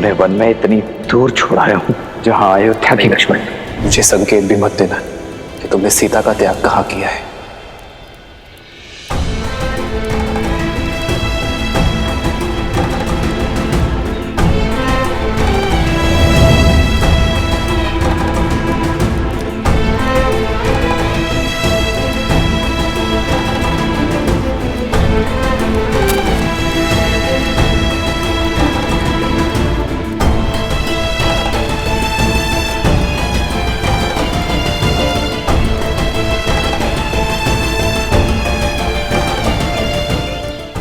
तुम्हें वन में इतनी दूर छोड़ाया हूँ जहाँ अयोध्या की लक्ष्मण। मुझे संकेत भी मत देना कि तुमने सीता का त्याग कहाँ किया है।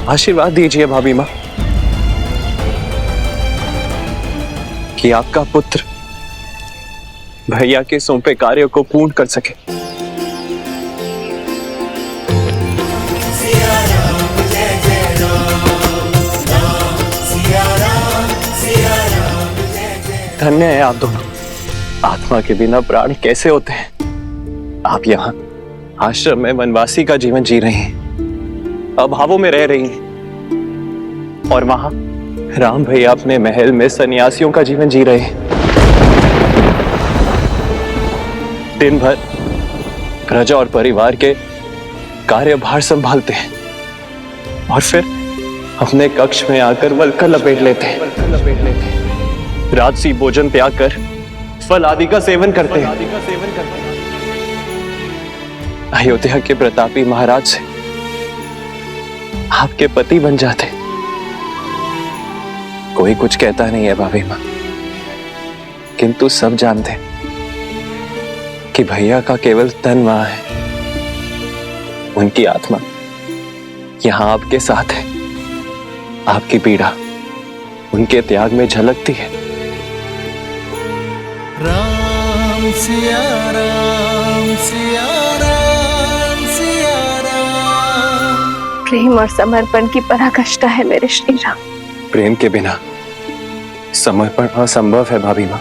आशीर्वाद दीजिए भाभी माँ कि आपका पुत्र भैया के सौंपे कार्य को पूर्ण कर सके। धन्य है आप दोनों। आत्मा के बिना प्राण कैसे होते हैं। आप यहाँ आश्रम में वनवासी का जीवन जी रहे हैं, अभावों में रह रही हैं, और वहां राम भैया अपने महल में सन्यासियों का जीवन जी रहे हैं। दिन भर प्रजा और परिवार के कार्यभार संभालते हैं और फिर अपने कक्ष में आकर वल्कल लपेट लेते हैं। राजसी भोजन त्याग कर फल आदि का सेवन करते हैं। अयोध्या के प्रतापी महाराज से आपके पति बन जाते। कोई कुछ कहता नहीं है भाभी माँ, किंतु सब जानते हैं कि भैया का केवल तन वहां है, उनकी आत्मा यहां आपके साथ है। आपकी पीड़ा उनके त्याग में झलकती है। राम सिया राम सिया राम सिया राम। प्रेम और समर्पण की पराकाष्ठा है मेरे श्री राम। प्रेम के बिना समर्पण असंभव है भाभी माँ।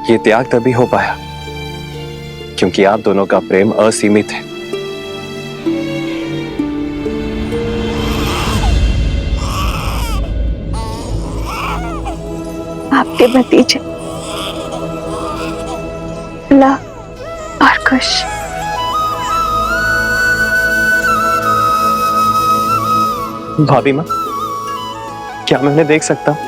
ये त्याग तभी हो पाया क्योंकि आप दोनों का प्रेम असीमित है। आपके भतीजे लव और कुश। भाभी माँ, क्या मैं उन्हें देख सकता हूँ?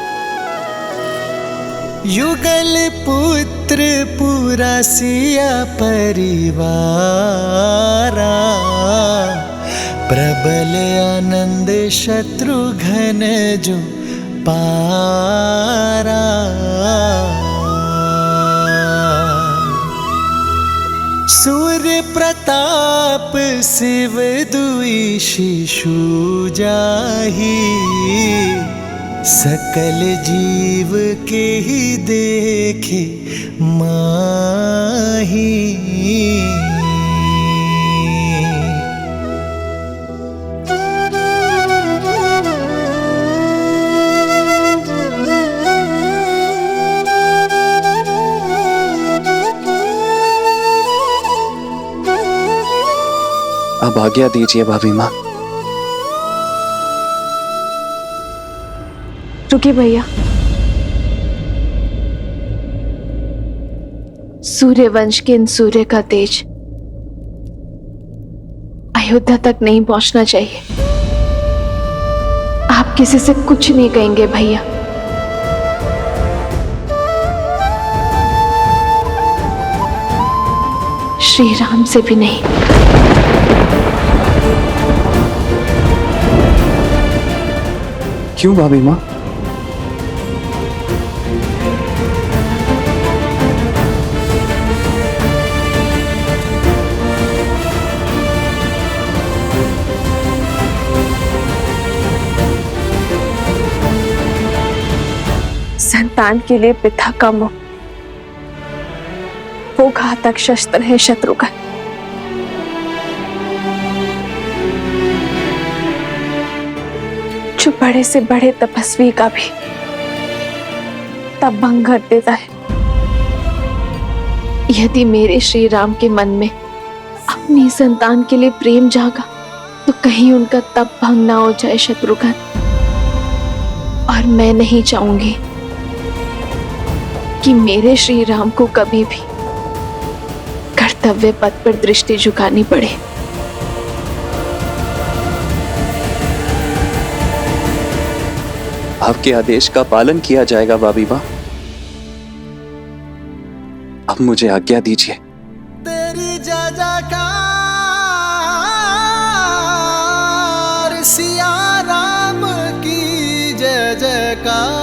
युगल पुत्र पूरा सिया परिवारा, प्रबल आनंद शत्रुघ्न जो पारा। सूर्य प्रताप शिव दुई शिशु जाहि, सकल जीव के ही देखे माही। अब आज्ञा दीजिए भाभी माँ। रुकिए भैया, सूर्य वंश के इन सूर्य का तेज अयोध्या तक नहीं पहुंचना चाहिए। आप किसी से कुछ नहीं कहेंगे भैया। श्री राम से भी नहीं। क्यों भाभी माँ? संतान के लिए पिता का मोह वो घातक शस्त्र है शत्रुघ्न। जो बड़े से बड़े तपस्वी का भी तब भंग कर देता है। यदि मेरे श्री राम के मन में अपनी संतान के लिए प्रेम जागा तो कहीं उनका तप भंग ना हो जाए शत्रुघ्न। और मैं नहीं चाहूंगी कि मेरे श्री राम को कभी भी कर्तव्य पथ पर दृष्टि झुकानी पड़े। आपके आदेश का पालन किया जाएगा भाभी माँ। अब मुझे आज्ञा दीजिए। तेरी जय जयकार, सिया राम की जय जयकार।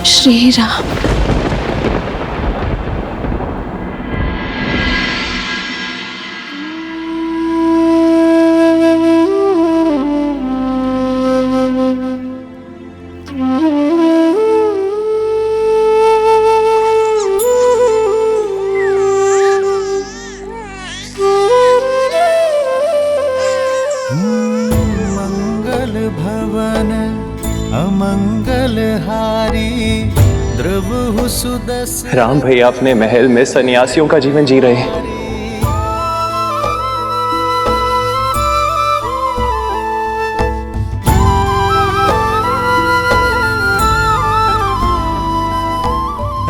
श्री राम। मंगल भवन अमंगल हारी, ध्रुव सुदस राम भैया अपने महल में सन्यासियों का जीवन जी रहे हैं।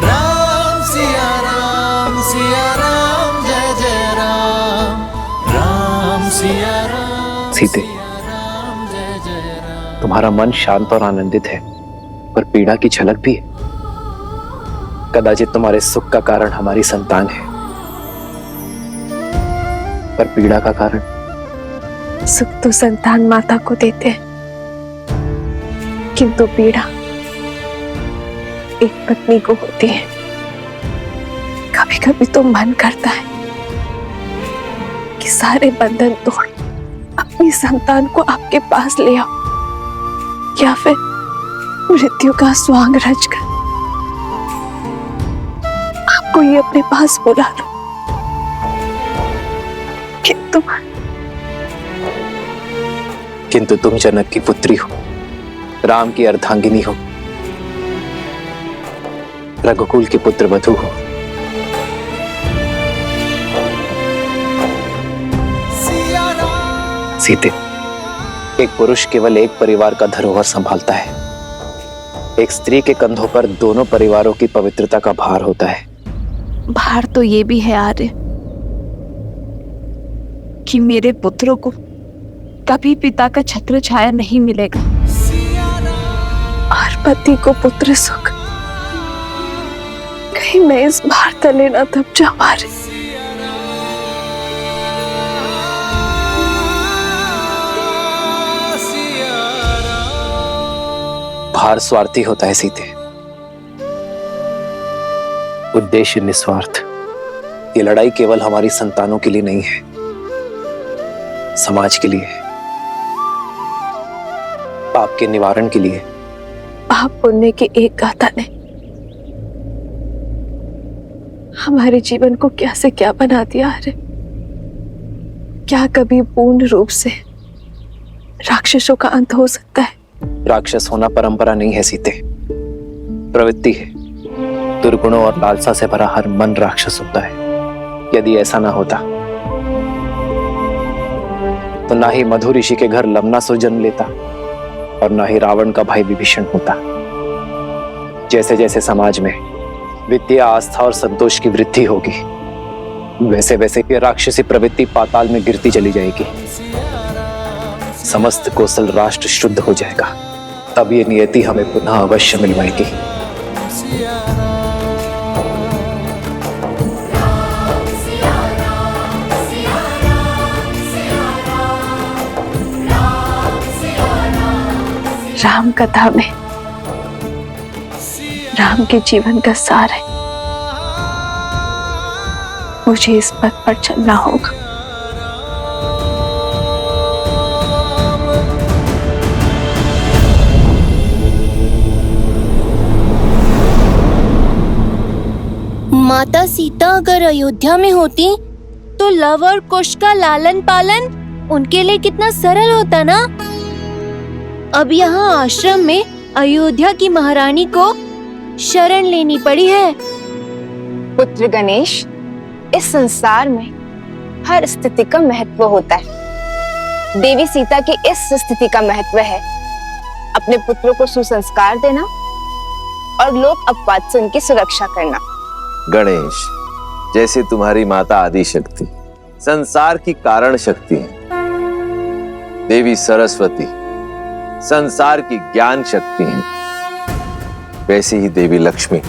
राम सिया राम जय जय राम, राम सिया राम सीते, राम जय जय राम। तुम्हारा मन शांत और आनंदित है, पर पीड़ा की झलक भी है। कदाचित तुम्हारे सुख का कारण हमारी संतान है, पर पीड़ा का कारण। सुख तो संतान माता को देते हैं, किंतु पीड़ा एक पत्नी को होती है। कभी कभी तो मन करता है कि सारे बंधन तोड़ अपनी संतान को आपके पास ले आओ, या फिर मृत्यु का स्वांग रचकर आपको ये अपने पास बुला लो। किंतु तुम जनक की पुत्री हो, राम की अर्धांगिनी हो, रघुकुल की पुत्र वधू हो। सीते, एक पुरुष केवल एक परिवार का धरोहर संभालता है। एक स्त्री के कंधों पर दोनों परिवारों की पवित्रता का भार होता है। भार तो ये भी है आर्य कि मेरे पुत्रों को कभी पिता का छत्र छाया नहीं मिलेगा, और पति को पुत्र सुख। कहीं मैं इस भार तले न दब जाऊं आर्य। भार स्वार्थी होता है सीते, उद्देश्य निस्वार्थ। ये लड़ाई केवल हमारी संतानों के लिए नहीं है, समाज के लिए है, पाप के निवारण के लिए। पाप पुण्य की एक गाथा ने हमारे जीवन को क्या से क्या बना दिया। अरे क्या कभी पूर्ण रूप से राक्षसों का अंत हो सकता है? राक्षस होना परंपरा नहीं है सीते, प्रवृत्ति है। दुर्गुणों और लालसा से भरा हर मन राक्षस होता है। यदि ऐसा ना होता तो ना ही मधु ऋषि के घर लवनासुर जन्म लेता, और ना ही रावण का भाई विभीषण होता। जैसे जैसे समाज में विद्या, आस्था और संतोष की वृद्धि होगी, वैसे वैसे ये राक्षसी प्रवृत्ति पाताल में गिरती चली जाएगी। समस्त कौशल राष्ट्र शुद्ध हो जाएगा, तब ये नियति हमें पुनः अवश्य मिलवाएगी। राम कथा में राम के जीवन का सार है। मुझे इस पथ पर चलना होगा। माता सीता अगर अयोध्या में होती तो लव और कुश का लालन पालन उनके लिए कितना सरल होता ना। अब यहाँ आश्रम में अयोध्या की महारानी को शरण लेनी पड़ी है। पुत्र गणेश, इस संसार में हर स्थिति का महत्व होता है। देवी सीता की इस स्थिति का महत्व है अपने पुत्रों को सुसंस्कार देना और लोक अपवाद से उनकी सुरक्षा करना। गणेश, जैसे तुम्हारी माता आदि शक्ति संसार की कारण शक्ति है, देवी सरस्वती संसार की ज्ञान शक्ति है, वैसे ही देवी लक्ष्मी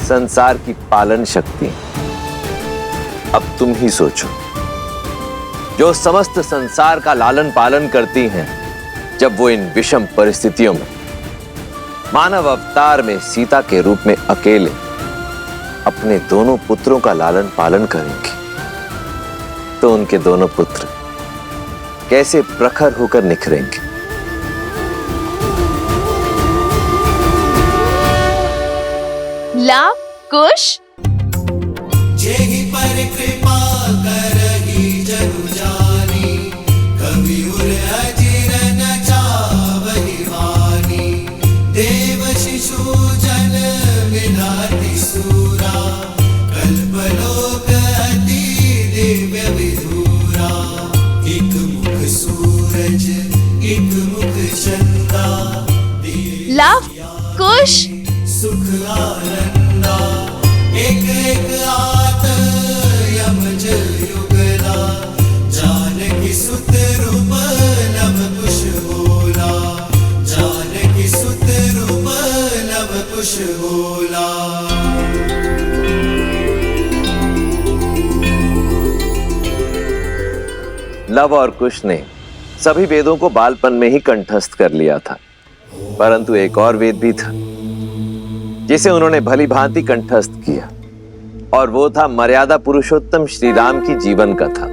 संसार की पालन शक्ति है। अब तुम ही सोचो, जो समस्त संसार का लालन पालन करती हैं, जब वो इन विषम परिस्थितियों में मानव अवतार में सीता के रूप में अकेले अपने दोनों पुत्रों का लालन पालन करेंगे, तो उनके दोनों पुत्र कैसे प्रखर होकर निखरेंगे। लव कुश जेहि पर कृपा करहि जनु जानी, कवि उर अजिर न चावहि वानी। देव शिशु जन विधाति सूरा, कल्पलोक अति दिव्य विधुरा। एक मुख सूरज एक मुख चंदा, लव कुश सुख आनंदा। एक एक आत यमज युगला, जानकी सुत रूप नव कुश होला। जानकी सुत रूप नव कुश होला। लव और कुश ने सभी वेदों को बालपन में ही कंठस्थ कर लिया था, परंतु एक और वेद भी था जिसे उन्होंने भली भांति कंठस्थ किया, और वो था मर्यादा पुरुषोत्तम श्री राम की जीवन कथा।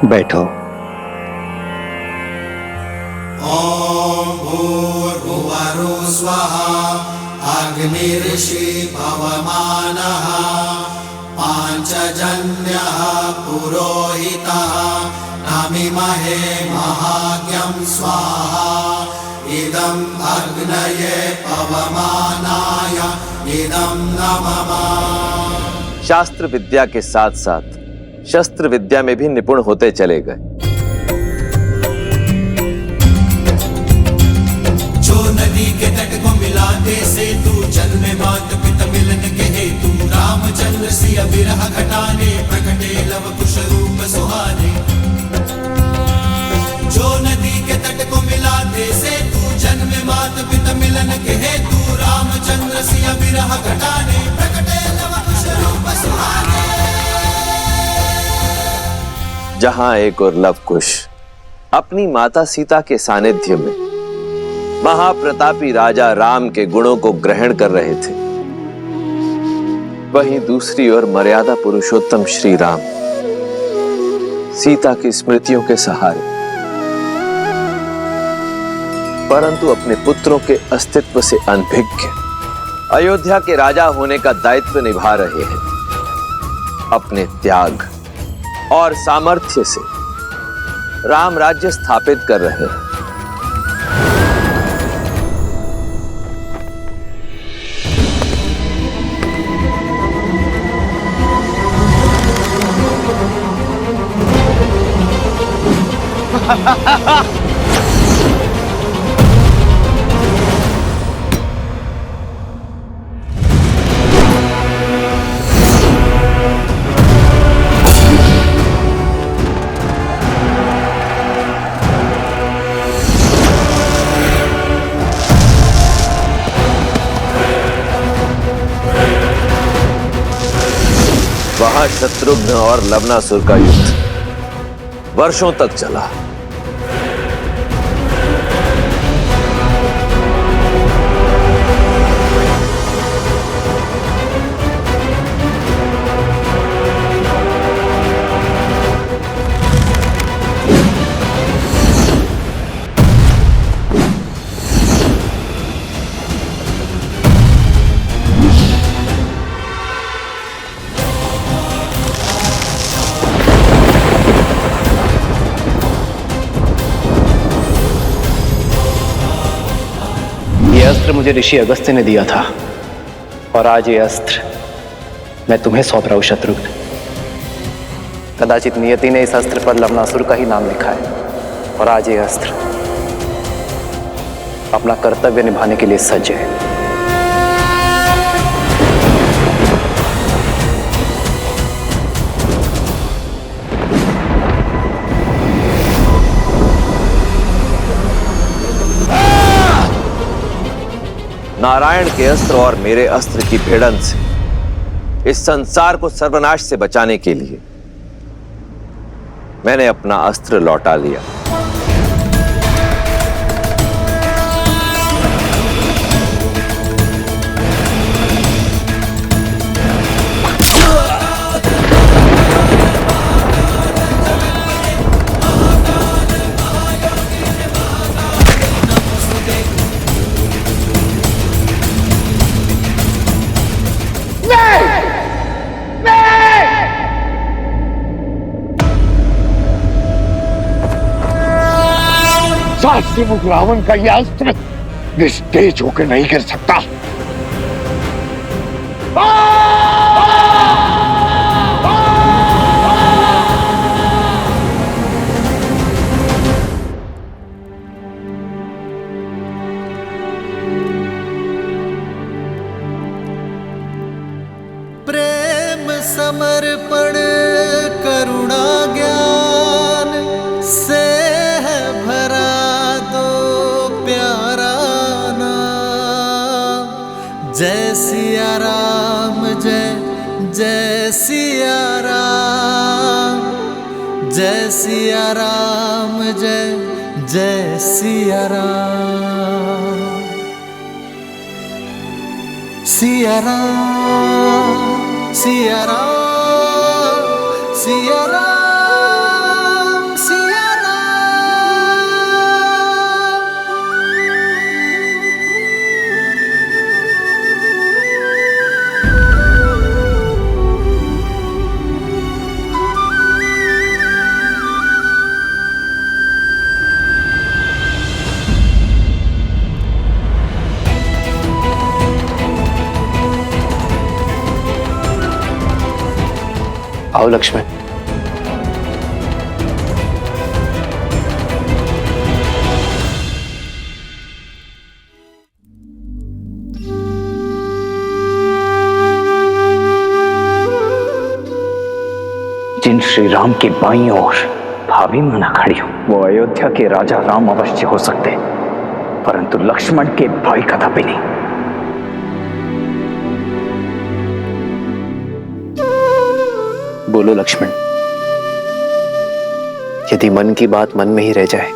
बैठो। ओम भूर्भुवः स्वः, अग्निर्षि पवमानः। पांचजन्यः पुरोहितः, नमिमहे महाज्ञं स्वाहा। इदं अग्नये पवमानाय, इदं नमः। शास्त्र विद्या के साथ साथ शस्त्र विद्या में भी निपुण होते चले गए। जो नदी के तट को मिलाते सेतु, जन्म मात पिता मिलन के हेतु। रामचंद्र सिया विरह घटाने, प्रकटे लव कुश रूप सुहाने। जो नदी के तट को मिलाते सेतु, जन्म मात पिता मिलन के हेतु। रामचंद्र सिया विरह घटाने, प्रकटे लव कुश रूप सुहाने। जहां एक और लव कुश अपनी माता सीता के सानिध्य में महाप्रतापी राजा राम के गुणों को ग्रहण कर रहे थे, वहीं दूसरी ओर मर्यादा पुरुषोत्तम श्री राम सीता की स्मृतियों के सहारे, परंतु अपने पुत्रों के अस्तित्व से अनभिज्ञ अयोध्या के राजा होने का दायित्व निभा रहे हैं। अपने त्याग और सामर्थ्य से राम राज्य स्थापित कर रहे हैं। वहां शत्रुघ्न और लवनासुर का युद्ध वर्षों तक चला। मुझे ऋषि अगस्त्य ने दिया था, और आज ये अस्त्र मैं तुम्हें सौंप रहा हूं शत्रुघ्न। कदाचित नियति ने इस अस्त्र पर लवणासुर का ही नाम लिखा है, और आज ये अस्त्र अपना कर्तव्य निभाने के लिए सज्ज है। नारायण के अस्त्र और मेरे अस्त्र की भिड़ंत से इस संसार को सर्वनाश से बचाने के लिए मैंने अपना अस्त्र लौटा लिया। मुख रावण का यह अस्त्र निस्तेज होकर नहीं गिर सकता। प्रेम समर्पण करुणा ज्ञान से है भरा जय सिया राम, जय जय सिया राम, जय सिया राम, जय जय सिया राम, सिया राम, सिया राम, सिया राम, सिया आओ लक्ष्मण। जिन श्री राम के बाईं ओर भाभी माना खड़ी हो, वो अयोध्या के राजा राम अवश्य हो सकते, परंतु लक्ष्मण के भाई कदापि नहीं। बोलो लक्ष्मण, यदि मन की बात मन में ही रह जाए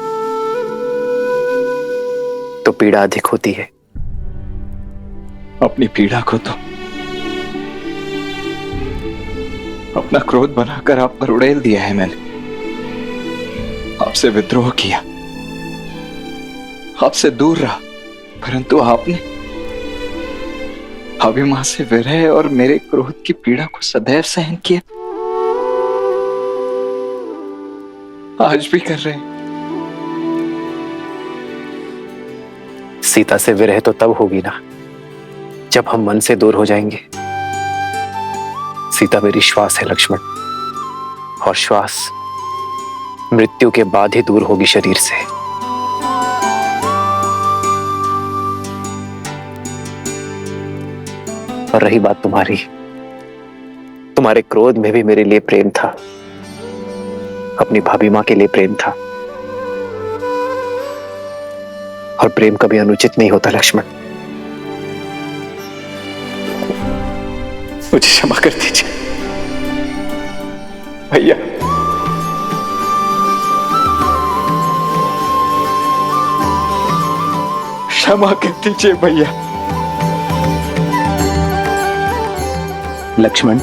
तो पीड़ा अधिक होती है। अपनी पीड़ा को तो अपना क्रोध बनाकर आप पर उड़ेल दिया है मैंने। आपसे विद्रोह किया, आपसे दूर रहा, परंतु आपने अभिमान से विरह और मेरे क्रोध की पीड़ा को सदैव सहन किया। आज भी कर रहे हैं। सीता से विरह तो तब होगी ना जब हम मन से दूर हो जाएंगे। सीता मेरी श्वास है लक्ष्मण, और श्वास मृत्यु के बाद ही दूर होगी शरीर से। और रही बात तुम्हारी, तुम्हारे क्रोध में भी मेरे लिए प्रेम था, अपनी भाभी मां के लिए प्रेम था, और प्रेम कभी अनुचित नहीं होता लक्ष्मण। मुझे क्षमा कर दीजिए भैया। क्षमा कर दीजिए भैया। लक्ष्मण,